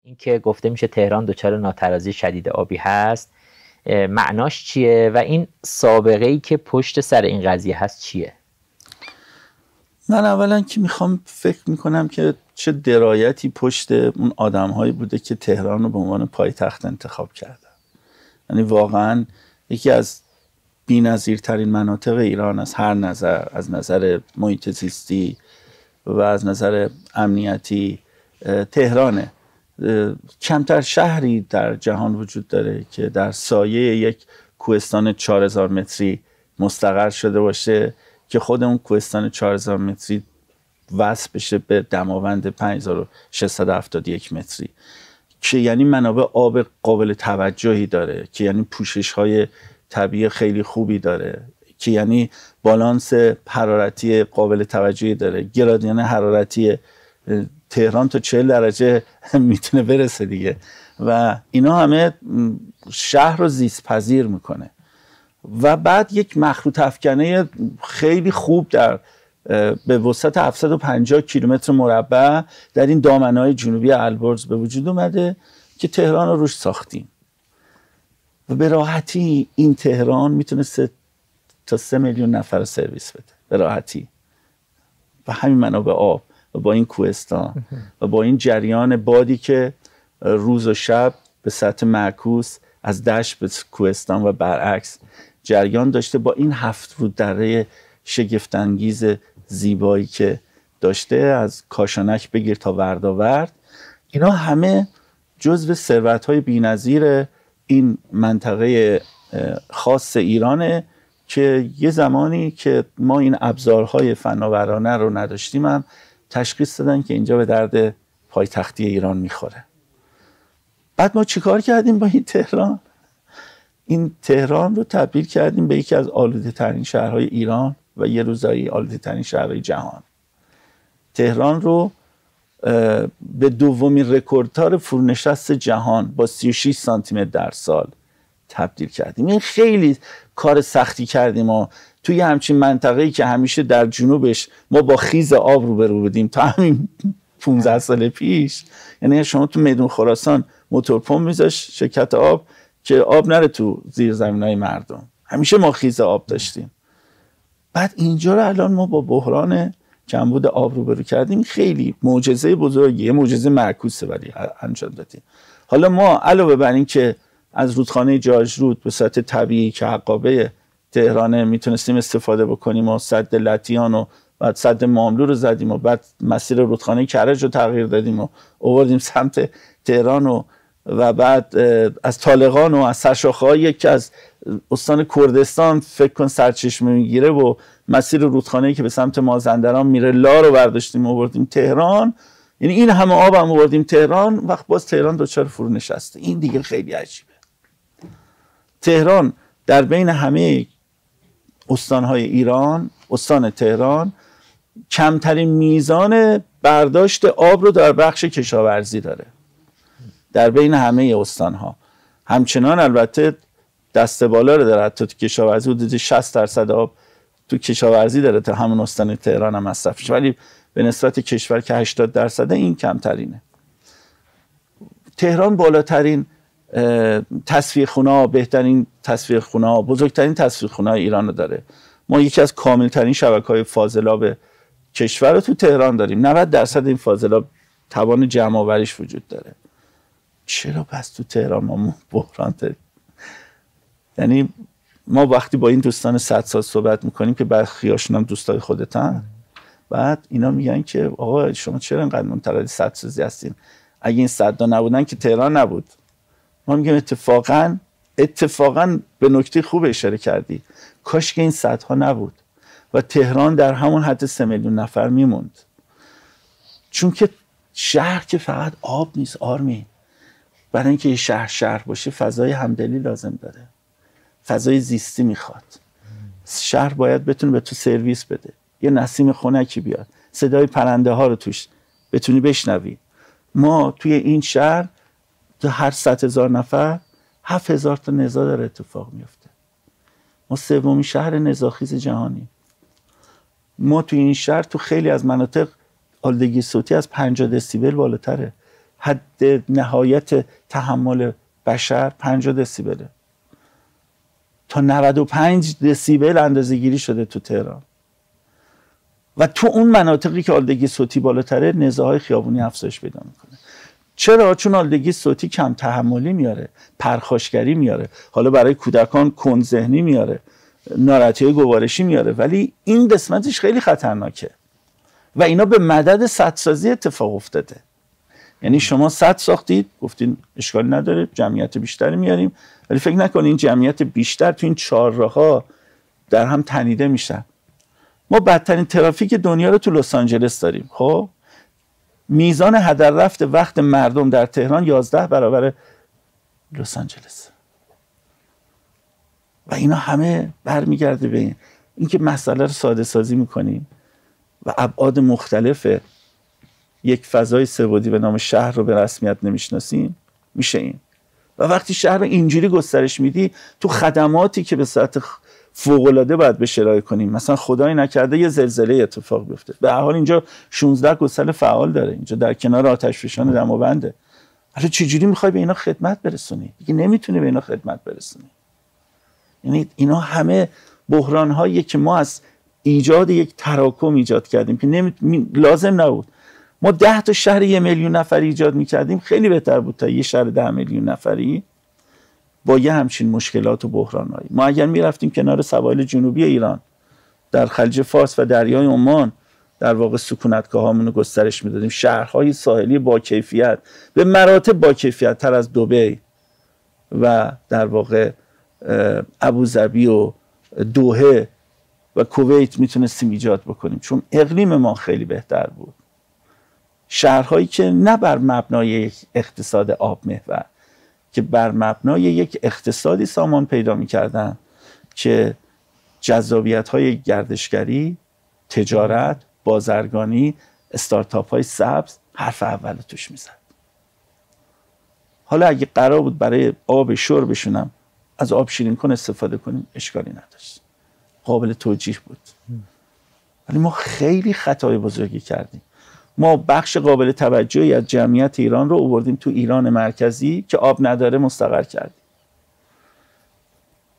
این که گفته میشه تهران دچار ناترازی شدید آبی هست، معناش چیه و این سابقه‌ای که پشت سر این قضیه هست چیه؟ من اولا که فکر میکنم که چه درایتی پشت اون آدم‌هایی بوده که تهران رو به عنوان پایتخت انتخاب کردن. یعنی واقعا یکی از بی‌نظیرترین مناطق ایران از هر نظر، از نظر محیط زیستی و از نظر امنیتی تهرانه. کمتر شهری در جهان وجود داره که در سایه یک کوهستان 4000 متری مستقر شده باشه که خود اون کوهستان 4000 متری وصل بشه به دماوند 5671 متری، که یعنی منابع آب قابل توجهی داره، که یعنی پوشش های طبیعی خیلی خوبی داره، که یعنی بالانس حرارتی قابل توجهی داره. گرادیان حرارتی تهران تا 40 درجه میتونه برسه دیگه و اینا همه شهر رو زیست پذیر میکنه. و بعد یک مخروط افکنه خیلی خوب در به وسعت 750 کیلومتر مربع در این دامنه‌های جنوبی البرز به وجود اومده که تهران رو روش ساختیم و به راحتی این تهران میتونه تا 3 میلیون نفر سرویس بده به راحتی، و همین منابع آب و با این کوهستان و با این جریان بادی که روز و شب به سطح معکوس از دشت به کوهستان و برعکس جریان داشته، با این 7 روددره شگفت‌انگیز زیبایی که داشته، از کاشانک بگیر تا ورداورد، اینا همه جزو ثروت‌های بی‌نظیر این منطقه خاص ایرانه که یه زمانی که ما این ابزارهای فناورانه رو نداشتیم هم تشخیص دادن که اینجا به درد پایتختی ایران میخوره. بعد ما چیکار کردیم با این تهران؟ این تهران رو تبدیل کردیم به یکی از آلوده ترین شهرهای ایران و یه روزایی آلوده ترین شهرهای جهان. تهران رو به دومین رکورددار فرونشست جهان با 36 سانتی متر در سال تبدیل کردیم. این خیلی کار سختی کردیم و توی همچین منطقه‌ای که همیشه در جنوبش ما با خیز آب روبرو بودیم تا همین 15 سال پیش. یعنی شما تو میدون خراسان موتور پمپ میذاش شرکت آب که آب نره تو زیر زمینای مردم، همیشه ما خیز آب داشتیم. بعد اینجا رو الان ما با بحران کمبود آب روبرو کردیم. خیلی معجزه بزرگیه، معجزه معکوسه ولی انجام دادیم. حالا ما علاوه بر این که از رودخانه جاجرود به صورت طبیعی که حقابه تهرانه میتونستیم استفاده بکنیم و سد لطیان و بعد سد ماملو رو زدیم و بعد مسیر رودخانه کرج رو تغییر دادیم و آوردیم سمت تهران و بعد از طالقان و از سرشاخه‌های که از استان کردستان فکر کن سرچشمه میگیره و مسیر رودخانه‌ای که به سمت مازندران میره لا رو برداشتیم و آوردیم تهران. یعنی این همه آب هم آوردیم تهران، وقت باز تهران دچار فرو نشسته. این دیگه خیلی عجیبه. تهران در بین همه استانهای ایران، استان تهران کمترین میزان برداشت آب رو در بخش کشاورزی داره در بین همه استانها. همچنان البته دست بالا رو داره، حتی تو کشاورزی حدود 60% آب تو کشاورزی داره تا همون استان تهران هم مصرف میشه، ولی به نسبت کشور که 80% این کمترینه. تهران بالاترین تصفیه خونه، بهترین تصفیه خونه، بزرگترین تصفیه خونه ایران رو داره. ما یکی از کاملترین شبکه‌های فاضلاب کشور رو تو تهران داریم. 90% این فاضلاب توان جمع آوریش وجود داره. چرا پس تو تهران ما بحران داریم؟ یعنی ما وقتی با این دوستان 100 سال صحبت میکنیم که برخیاشون هم دوستای خودتن، بعد اینا میگن که آقا شما چرا اینقدر منتقد سدسازی هستین؟ اگه این سدا نبودن که تهران نبود. ما میگیم اتفاقاً به نکته خوب اشاره کردی، کاش که این سدها نبود و تهران در همون حد 3 میلیون نفر میموند. چون که شهر که فقط آب نیست آرمین، برای اینکه یه شهر باشه فضای همدلی لازم داره، فضای زیستی میخواد. شهر باید بتونه به تو سرویس بده، یه نسیم خنکی بیاد، صدای پرنده ها رو توش بتونی بشنوی. ما توی این شهر تو هر 100,000 نفر 7,000 تا نزاع داره اتفاق میفته. ما 3مین شهر نزاعخیز جهانی. ما توی این شهر تو خیلی از مناطق آلودگی صوتی از 50 دسیبل بالاتره. حد نهایت تحمل بشر 50 دسیبله. تا 95 دسیبل اندازه‌گیری شده تو تهران و تو اون مناطقی که آلودگی صوتی بالاتره نزاع‌های خیابونی افزایش پیدا میکنه. چرا؟ چون آلودگی صوتی کم تحملی میاره، پرخاشگری میاره، حالا برای کودکان کند ذهنی میاره، ناراحتی‌های گوارشی میاره، ولی این قسمتش خیلی خطرناکه و اینا به مدد سدسازی اتفاق افتاده. یعنی شما سد ساختید، گفتین اشکالی نداره، جمعیت بیشتری میاریم، ولی فکر نکنین این جمعیت بیشتر تو این چهارراه‌ها در هم تنیده میشن. ما بدترین ترافیک دنیا رو تو لس آنجلس داریم. خب میزان هدر رفت وقت مردم در تهران 11 برابر لس آنجلس و اینا همه برمیگرده به اینکه مسئله رو ساده سازی میکنیم و ابعاد مختلف یک فضای سه‌بعدی به نام شهر رو به رسمیت نمیشناسیم. میشه این و وقتی شهر رو اینجوری گسترش میدی تو خدماتی که به صورت فوق‌العاده باید بهش ارائه کنیم، مثلا خدای نکرده یه زلزله اتفاق بیفته، به هر حال اینجا 16 گسل فعال داره، اینجا در کنار آتشفشان دماونده، حالا چجوری میخوای به اینا خدمت برسونی؟ دیگه نمیتونی به اینا خدمت برسونی. یعنی اینا همه بحران‌هایی که ما از ایجاد یک تراکم ایجاد کردیم که لازم نبود. ما 10 تا شهر 1 میلیون نفری ایجاد میکردیم، خیلی بهتر بود تا یه شهر 10 میلیون نفری با یه همچین مشکلات و بحران‌هایی. ما اگر میرفتیم کنار سواحل جنوبی ایران، در خلیج فارس و دریای عمان، در واقع سکونتگاهامون رو گسترش میدادیم، شهرهای ساحلی با کیفیت، به مراتب با کیفیت تر از دبی و در واقع ابوظبی و دوحه و کویت میتونستیم ایجاد بکنیم، چون اقلیم ما خیلی بهتر بود. شهرهایی که نه بر مبنای یک اقتصاد آب محور، که بر مبنای یک اقتصادی سامان پیدا میکردن که جذابیت‌های گردشگری، تجارت، بازرگانی، استارتاپ‌های سبز حرف اول توش میزد. حالا اگه قرار بود برای آب شربشونم از آب شیرین کن استفاده کنیم، اشکالی نداشت، قابل توجیه بود. ولی ما خیلی خطای بزرگی کردیم. ما بخش قابل توجهی از جمعیت ایران رو آوردیم تو ایران مرکزی که آب نداره مستقر کردیم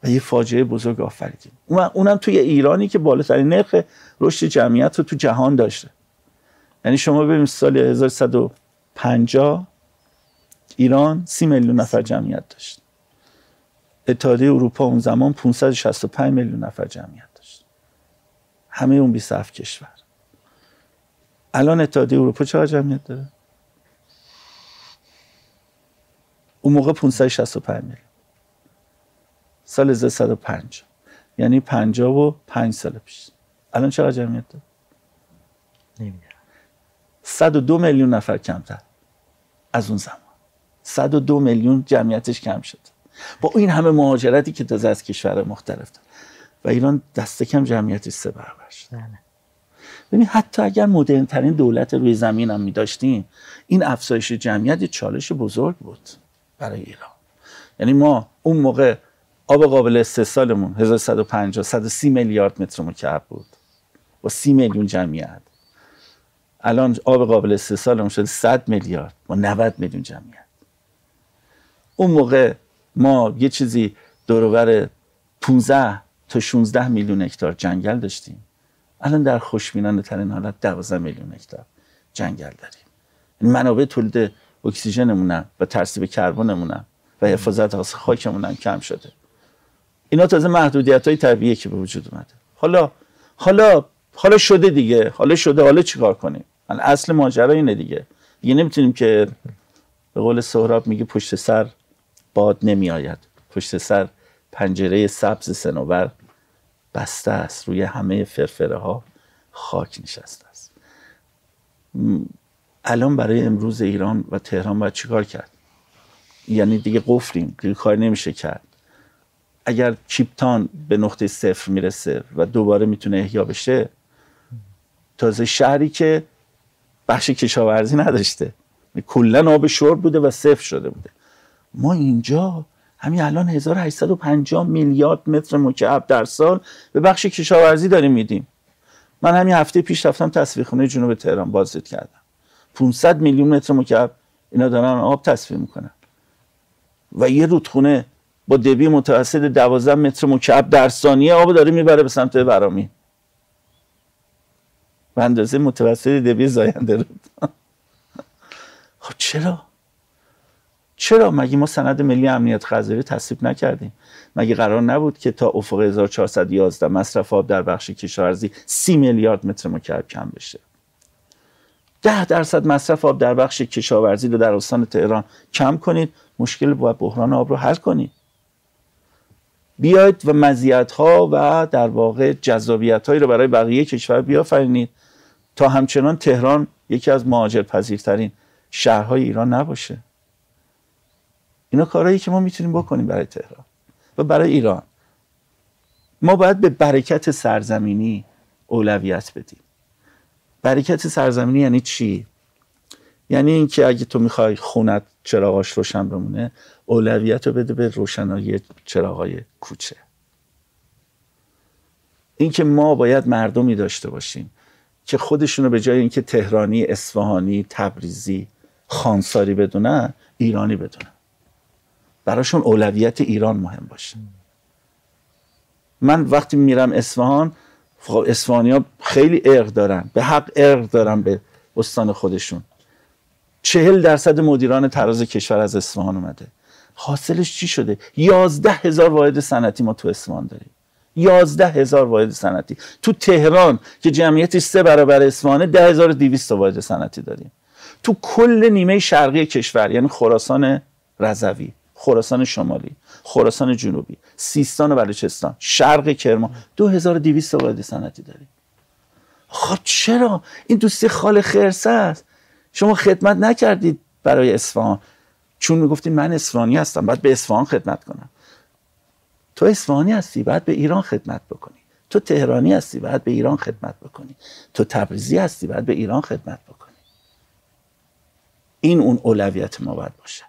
و یه فاجعه بزرگ آفریدیم. اونم توی ایرانی که بالاترین نرخ رشد جمعیت رو تو جهان داشته. یعنی شما ببینید سال 1150 ایران 30 میلیون نفر جمعیت داشت. اتحادیه اروپا اون زمان 565 میلیون نفر جمعیت داشت. همه اون 27 کشور. الان اتحادیه اروپا چقدر جمعیت داره؟ اون موقع 565 میلیون. سال 1150، یعنی 55 سال پیش. الان چقدر جمعیت داره؟ نمیدونم. 102 میلیون نفر کمتر از اون زمان. 102 میلیون جمعیتش کم شد. با این همه مهاجرتی که تازه از کشورهای مختلف داره و ایران دست کم جمعیتش 3 برابر شد. ببین حتی اگر مدرن ترین دولت روی زمین هم می داشتیم، این افزایش جمعیت یه چالش بزرگ بود برای ایران. یعنی ما اون موقع آب قابل استحصالمون 1150 130 میلیارد متر مکعب بود با 30 میلیون جمعیت. الان آب قابل استحصالمون شده 100 میلیارد با 90 میلیون جمعیت. اون موقع ما یه چیزی دور و بر 15 تا 16 میلیون هکتار جنگل داشتیم. الان در خوشبینانه ترین حالت 12 میلیون هکتار جنگل داریم. منابع تولید اکسیژنمون و ترسیب کربنمون و حفاظت از خاکمون هم کم شده. اینا تازه محدودیت‌های طبیعیه که به وجود اومده. حالا شده دیگه. حالا چیکار کنیم؟ اصل ماجرا اینه دیگه نمیتونیم که به قول سهراب میگه پشت سر باد نمیآید، پشت سر پنجره سبز صنوبر بسته است، روی همه فرفره ها خاک نشسته است. الان برای امروز ایران و تهران باید چیکار کرد؟ یعنی دیگه قفلیم، دیگه کار نمیشه کرد. اگر کیپتان به نقطه صفر میرسه و دوباره میتونه احیا بشه، تازه شهری که بخش کشاورزی نداشته، کلا آب شرب بوده و صفر شده بوده، ما اینجا همین الان 1850 میلیارد متر مکعب در سال به بخش کشاورزی داریم میدیم. من همین هفته پیش رفتم تصفیه خونه جنوب تهران بازدید کردم. 500 میلیون متر مکعب اینا دارن آب تصفیه میکنن و یه رودخونه با دبی متوسط 12 متر مکعب در ثانیه آب داره میبره به سمت ورامین به اندازه متوسط دبی زاینده رود. خب چرا مگه ما سند ملی امنیت غذایی تصویب نکردیم؟ مگه قرار نبود که تا افق 1411 مصرف آب در بخش کشاورزی 30 میلیارد متر مکعب کم بشه؟ 10% مصرف آب در بخش کشاورزی رو در استان تهران کم کنید، مشکل بحران آب رو حل کنید. بیاید و مزیت‌ها و در واقع جذابیت‌هایی رو برای بقیه کشور بیافرینید تا همچنان تهران یکی از مهاجرپذیرترین شهرهای ایران نباشه. اینا کارهایی که ما میتونیم بکنیم برای تهران و برای ایران. ما باید به برکت سرزمینی اولویت بدیم. برکت سرزمینی یعنی چی؟ یعنی اینکه اگه تو میخوای خونت چراغاش روشن بمونه، اولویت رو بده به روشنایی چراغای کوچه. اینکه ما باید مردمی داشته باشیم که خودشونو به جای اینکه تهرانی، اصفهانی، تبریزی، خانساری بدونن، ایرانی بدونن. براشون اولویت ایران مهم باشه. من وقتی میرم اصفهان، اصفهانی‌ها خیلی ارق دارن، به حق ارق دارن به استان خودشون. 40% مدیران تراز کشور از اصفهان اومده. حاصلش چی شده؟ 11,000 واحد صنعتی ما تو اصفهان داریم. 11,000 واحد صنعتی. تو تهران که جمعیتش 3 برابر اصفهانه، 10,200 واحد صنعتی داریم. تو کل نیمه شرقی کشور، یعنی خراسان رضوی، خراسان شمالی، خراسان جنوبی، سیستان و بلوچستان، شرق کرمان، 2,200 واحد صنعتی داریم. خب چرا؟ این دوستی خال خرسه است. شما خدمت نکردید برای اصفهان، چون میگفتید من اصفهانی هستم، باید به اصفهان خدمت کنم. تو اصفهانی هستی، باید به ایران خدمت بکنی. تو تهرانی هستی، باید به ایران خدمت بکنی. تو تبریزی هستی، باید به ایران خدمت بکنی. این اون اولویت ما باید باشه.